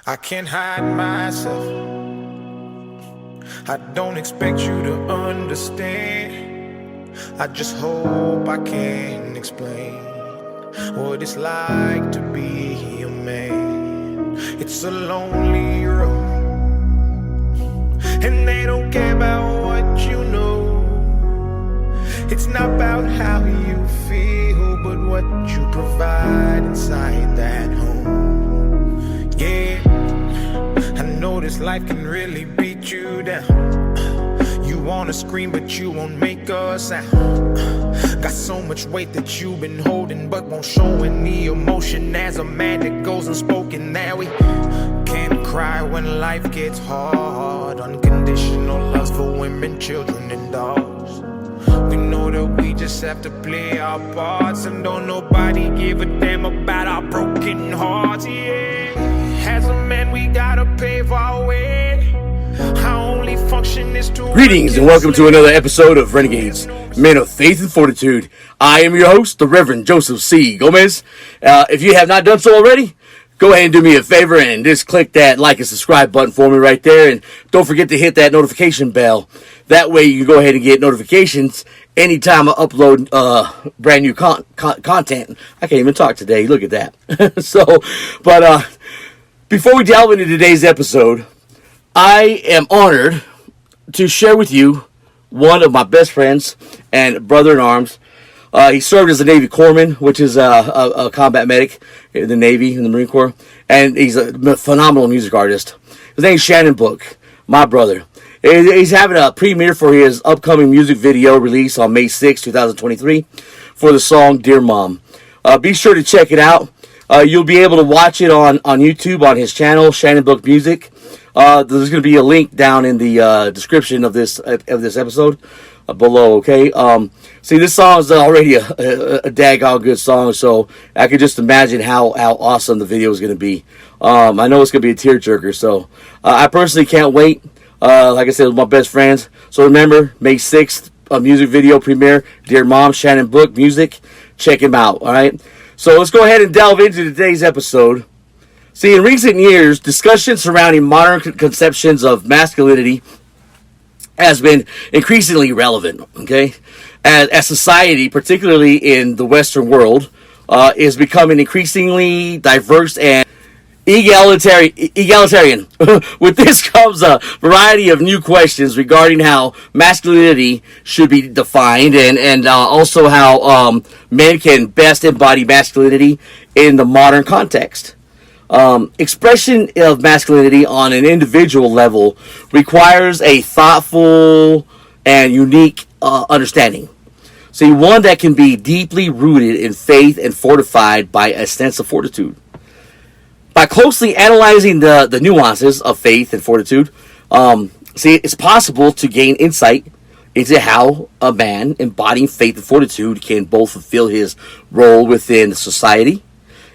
I can't hide myself. I don't expect you to understand. I just hope I can explain what it's like to be a man. It's a lonely road, and they don't care about what you know. It's not about how you feel, but what you provide inside that home. Yeah, I know this life can really beat you down. You wanna scream, but you won't make a sound. Got so much weight that you've been holding, but won't show any emotion. As a man that goes unspoken, that we can't cry when life gets hard. Unconditional love for women, children, and dogs. We know that we just have to play our parts, and don't nobody give a damn about our broken hearts. Yeah, as a man we gotta pave our way. Our only function is to Greetings and welcome to another episode of Renegades, Men of Faith and Fortitude. I am your host, the Reverend Joseph C. Gomez. If you have not done so already, go ahead and do me a favor and just click that like and subscribe button for me right there. And don't forget to hit that notification bell. That way you can go ahead and get notifications anytime I upload brand new content. I can't even talk today. Look at that. Before we delve into today's episode, I am honored to share with you one of my best friends and brother-in-arms. He served as a Navy Corpsman, which is a combat medic in the Navy, in the Marine Corps, and he's a phenomenal music artist. His name's Shannon Book, my brother. He's having a premiere for his upcoming music video release on May 6, 2023 for the song Dear Mom. Be sure to check it out. You'll be able to watch it on YouTube on his channel, Shannon Book Music. There's going to be a link down in the description of this episode below, okay? See, this song is already a daggone good song, so I could just imagine how awesome the video is going to be. I know it's going to be a tearjerker, so I personally can't wait. Like I said, with my best friends. So remember, May 6th, a music video premiere, Dear Mom, Shannon Book Music. Check him out, all right? So let's go ahead and delve into today's episode. See, in recent years, discussion surrounding modern conceptions of masculinity has been increasingly relevant, okay? As society, particularly in the Western world, is becoming increasingly diverse and egalitarian. With this comes a variety of new questions regarding how masculinity should be defined and also how men can best embody masculinity in the modern context. Expression of masculinity on an individual level requires a thoughtful and unique understanding. See, one that can be deeply rooted in faith and fortified by a sense of fortitude. By closely analyzing the nuances of faith and fortitude, it's possible to gain insight into how a man embodying faith and fortitude can both fulfill his role within society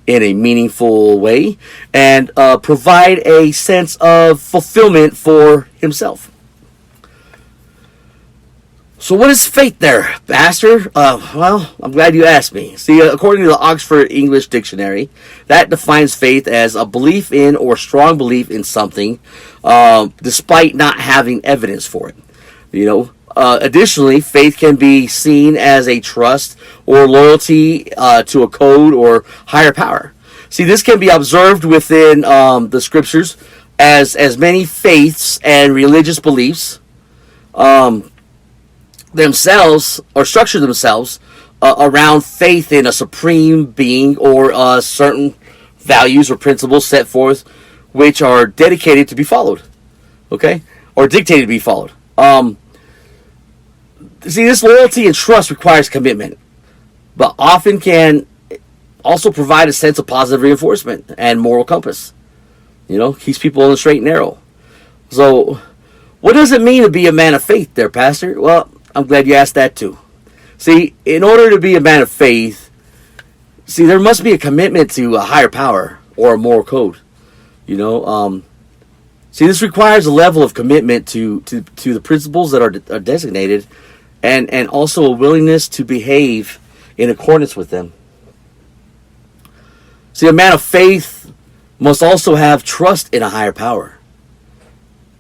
in a meaningful way and provide a sense of fulfillment for himself. So what is faith there, Pastor? Well, I'm glad you asked me. See, according to the Oxford English Dictionary, that defines faith as a belief in or strong belief in something, despite not having evidence for it. Additionally, faith can be seen as a trust or loyalty to a code or higher power. See, this can be observed within the scriptures as many faiths and religious beliefs themselves or structure themselves around faith in a supreme being or certain values or principles set forth which are dedicated to be followed, okay, or dictated to be followed. See, this loyalty and trust requires commitment, but often can also provide a sense of positive reinforcement and moral compass. Keeps people on the straight and narrow. So, what does it mean to be a man of faith there, Pastor? Well, I'm glad you asked that too. See, in order to be a man of faith, there must be a commitment to a higher power or a moral code. This requires a level of commitment to the principles that are designated and also a willingness to behave in accordance with them. See, a man of faith must also have trust in a higher power,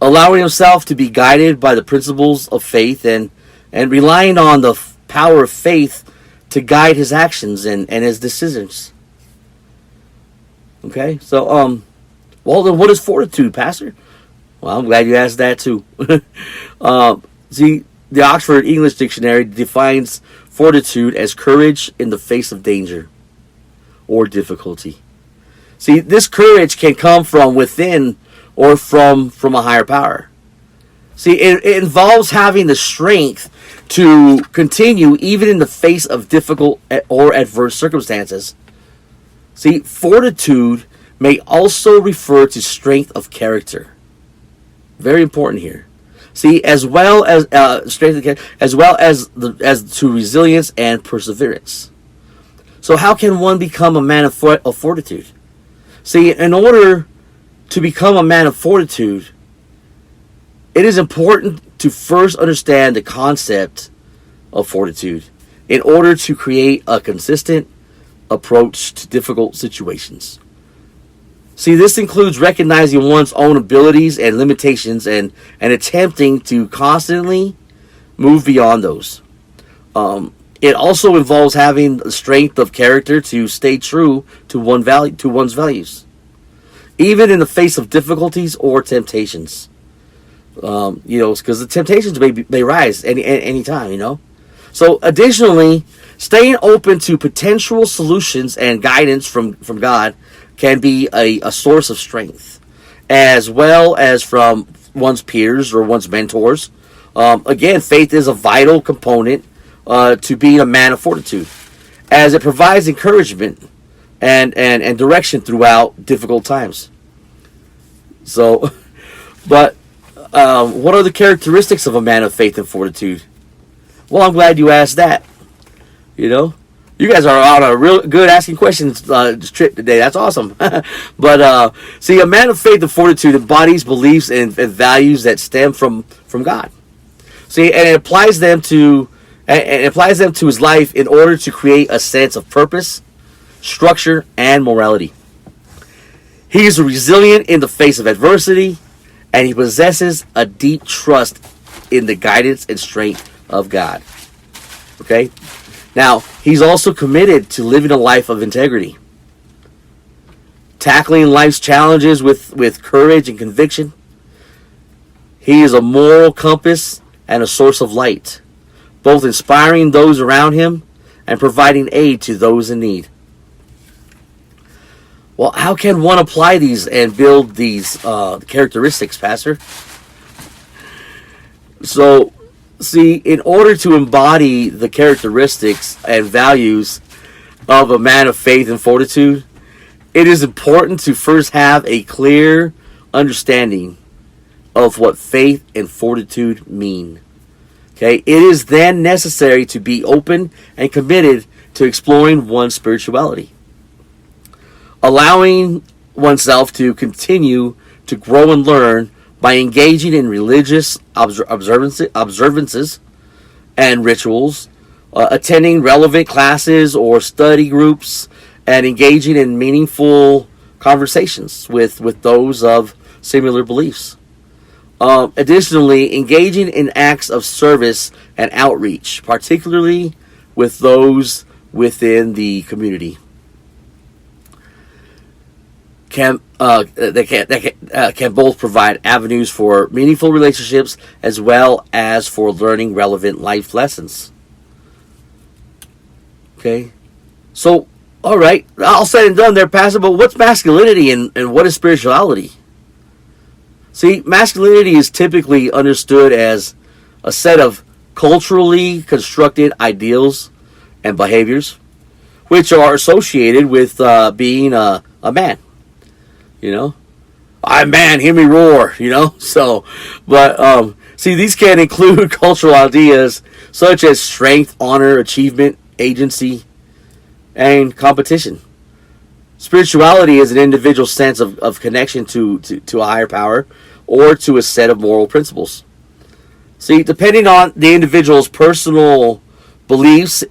allowing himself to be guided by the principles of faith and relying on the power of faith to guide his actions and his decisions. Okay, so, well, then what is fortitude, Pastor? Well, I'm glad you asked that too. See, the Oxford English Dictionary defines fortitude as courage in the face of danger or difficulty. See, this courage can come from within or from a higher power. See, it involves having the strength to continue even in the face of difficult or adverse circumstances. See, fortitude may also refer to strength of character. Very important here. See, as well as strength of character, as well as to resilience and perseverance. So, how can one become a man of fortitude? See, in order to become a man of fortitude, it is important to first understand the concept of fortitude in order to create a consistent approach to difficult situations. See, this includes recognizing one's own abilities and limitations and attempting to constantly move beyond those. It also involves having the strength of character to stay true to one's values, even in the face of difficulties or temptations. Because the temptations may rise any time. So, additionally, staying open to potential solutions and guidance from God can be a source of strength, as well as from one's peers or one's mentors. Again, faith is a vital component to being a man of fortitude, as it provides encouragement and direction throughout difficult times. So, but what are the characteristics of a man of faith and fortitude? Well, I'm glad you asked that. You guys are on a real good asking questions trip today. That's awesome. But see, a man of faith and fortitude embodies beliefs and values that stem from God. See, and it applies them to his life in order to create a sense of purpose, structure, and morality. He is resilient in the face of adversity, and he possesses a deep trust in the guidance and strength of God. Okay? Now, he's also committed to living a life of integrity, tackling life's challenges with courage and conviction. He is a moral compass and a source of light, both inspiring those around him and providing aid to those in need. Well, how can one apply these and build these characteristics, Pastor? So, see, in order to embody the characteristics and values of a man of faith and fortitude, it is important to first have a clear understanding of what faith and fortitude mean. Okay, it is then necessary to be open and committed to exploring one's spirituality, allowing oneself to continue to grow and learn by engaging in religious observances and rituals, attending relevant classes or study groups, and engaging in meaningful conversations with those of similar beliefs. Additionally, engaging in acts of service and outreach, particularly with those within the community, can both provide avenues for meaningful relationships as well as for learning relevant life lessons. Okay, so all right, all said and done there, Pastor. But what's masculinity and what is spirituality? See, masculinity is typically understood as a set of culturally constructed ideals and behaviors, which are associated with being a man. I'm man, hear me roar, So, but, see, these can include cultural ideas such as strength, honor, achievement, agency, and competition. Spirituality is an individual's sense of connection to a higher power or to a set of moral principles. See, depending on the individual's personal beliefs,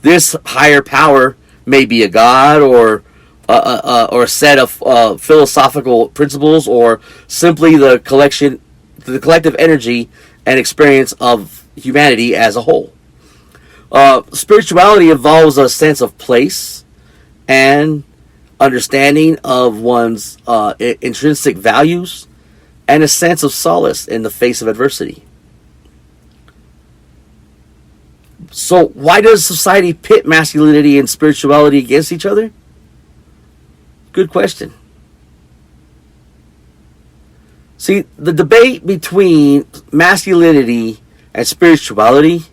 this higher power may be a god or or a set of philosophical principles, or simply the collective energy and experience of humanity as a whole. Spirituality involves a sense of place and understanding of one's intrinsic values and a sense of solace in the face of adversity. So why does society pit masculinity and spirituality against each other? Good question. See, the debate between masculinity and spirituality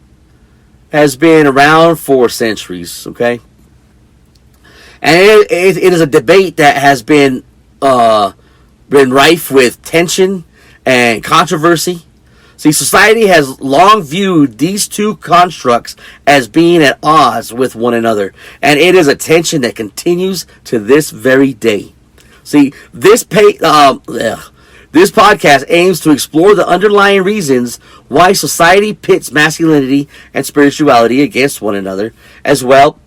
has been around for centuries, okay? And it is a debate that has been rife with tension and controversy. See, society has long viewed these two constructs as being at odds with one another, and it is a tension that continues to this very day. See, this podcast aims to explore the underlying reasons why society pits masculinity and spirituality against one another, as well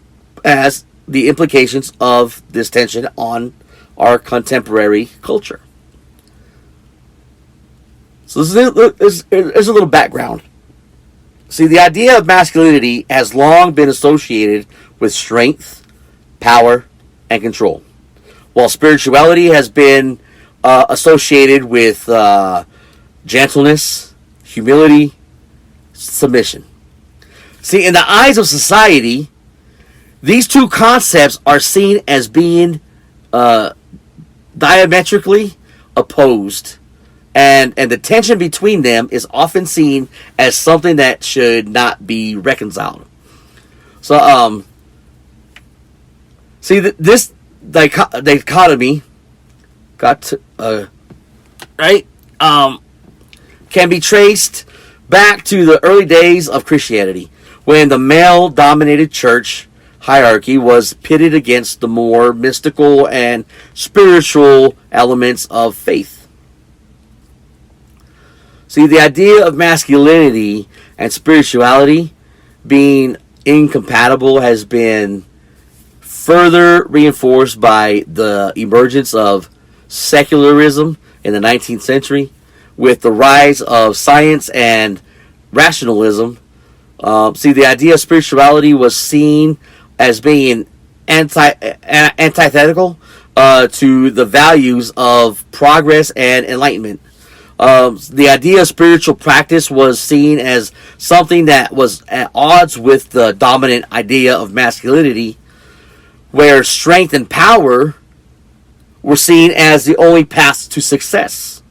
as the implications of this tension on our contemporary culture. So this is a little background. See, the idea of masculinity has long been associated with strength, power, and control, while spirituality has been associated with gentleness, humility, submission. See, in the eyes of society, these two concepts are seen as being diametrically opposed, and the tension between them is often seen as something that should not be reconciled. So, see, this dichotomy can be traced back to the early days of Christianity, when the male-dominated church hierarchy was pitted against the more mystical and spiritual elements of faith. See, the idea of masculinity and spirituality being incompatible has been further reinforced by the emergence of secularism in the 19th century, with the rise of science and rationalism. See, the idea of spirituality was seen as being antithetical to the values of progress and enlightenment. The idea of spiritual practice was seen as something that was at odds with the dominant idea of masculinity, where strength and power were seen as the only path to success.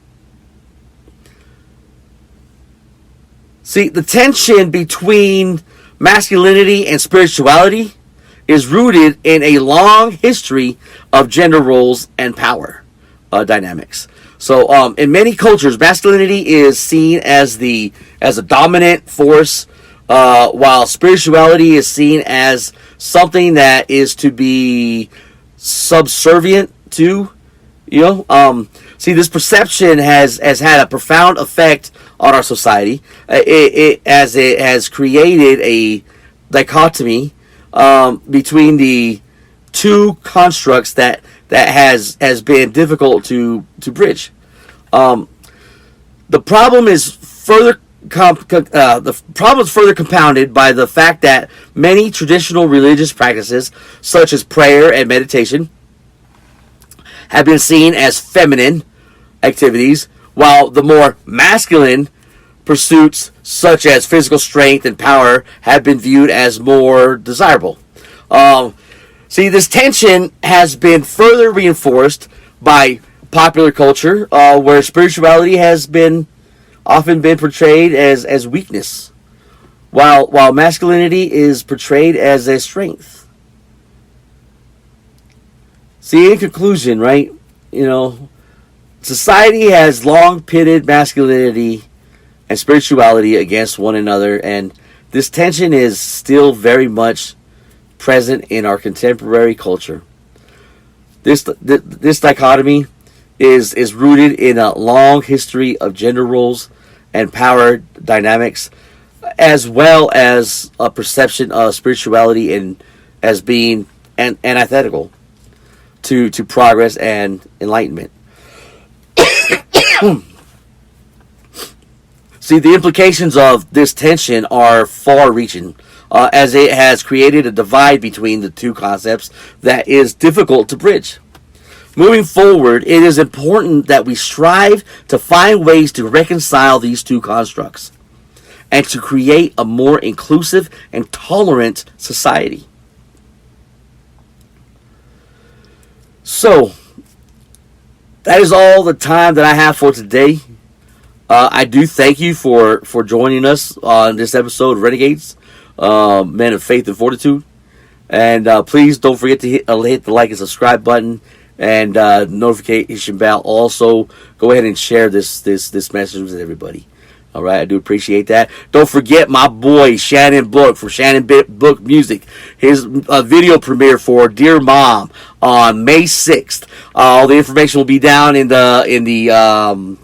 See, the tension between masculinity and spirituality is rooted in a long history of gender roles and power dynamics. So, in many cultures, masculinity is seen as a dominant force, while spirituality is seen as something that is to be subservient to. See, this perception has had a profound effect on our society. It has created a dichotomy between the two constructs that has been difficult to bridge. The problem is further compounded by the fact that many traditional religious practices, such as prayer and meditation, have been seen as feminine activities, while the more masculine pursuits, such as physical strength and power, have been viewed as more desirable. See, this tension has been further reinforced by popular culture, where spirituality has often been portrayed as weakness, while masculinity is portrayed as a strength. See, in conclusion, right, society has long pitted masculinity and spirituality against one another, and this tension is still very much present in our contemporary culture. This dichotomy is rooted in a long history of gender roles and power dynamics, as well as a perception of spirituality as being antithetical. to progress and enlightenment. See, the implications of this tension are far-reaching, as it has created a divide between the two concepts that is difficult to bridge. Moving forward, it is important that we strive to find ways to reconcile these two constructs and to create a more inclusive and tolerant society. So, that is all the time that I have for today. I do thank you for joining us on this episode of Renegades, Men of Faith and Fortitude. And please don't forget to hit the like and subscribe button and notification bell. Also, go ahead and share this message with everybody. All right, I do appreciate that. Don't forget my boy Shannon Book for Shannon Book Music. His video premiere for Dear Mom on May 6th. All the information will be down in the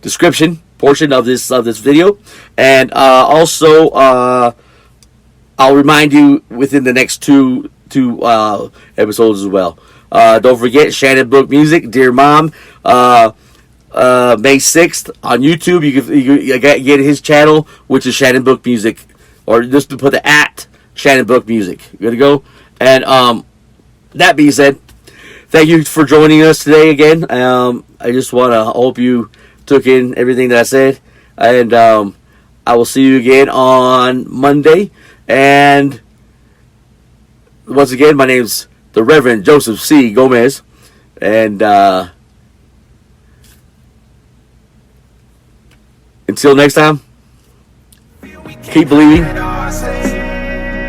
description portion of this video, and also I'll remind you within the next two episodes as well. Don't forget Shannon Book Music, Dear Mom, May 6th on YouTube. You get his channel, which is Shannon Book Music, or just put the @ Shannon Book Music. Good to go. And that being said, thank you for joining us today again. I just want to hope you took in everything that I said, and I will see you again on Monday. And once again, my name's the Reverend Joseph C. Gomez, and until next time, keep believing,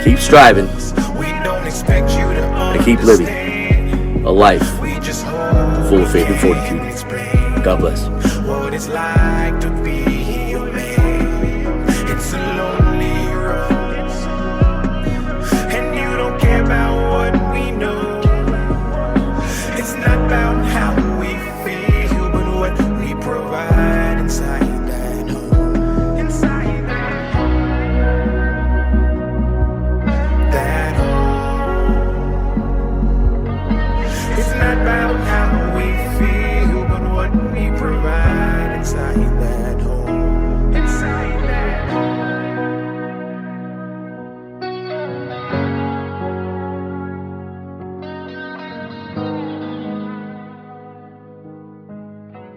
keep striving, and keep living a life full of faith and fortitude. God bless. What it's like to be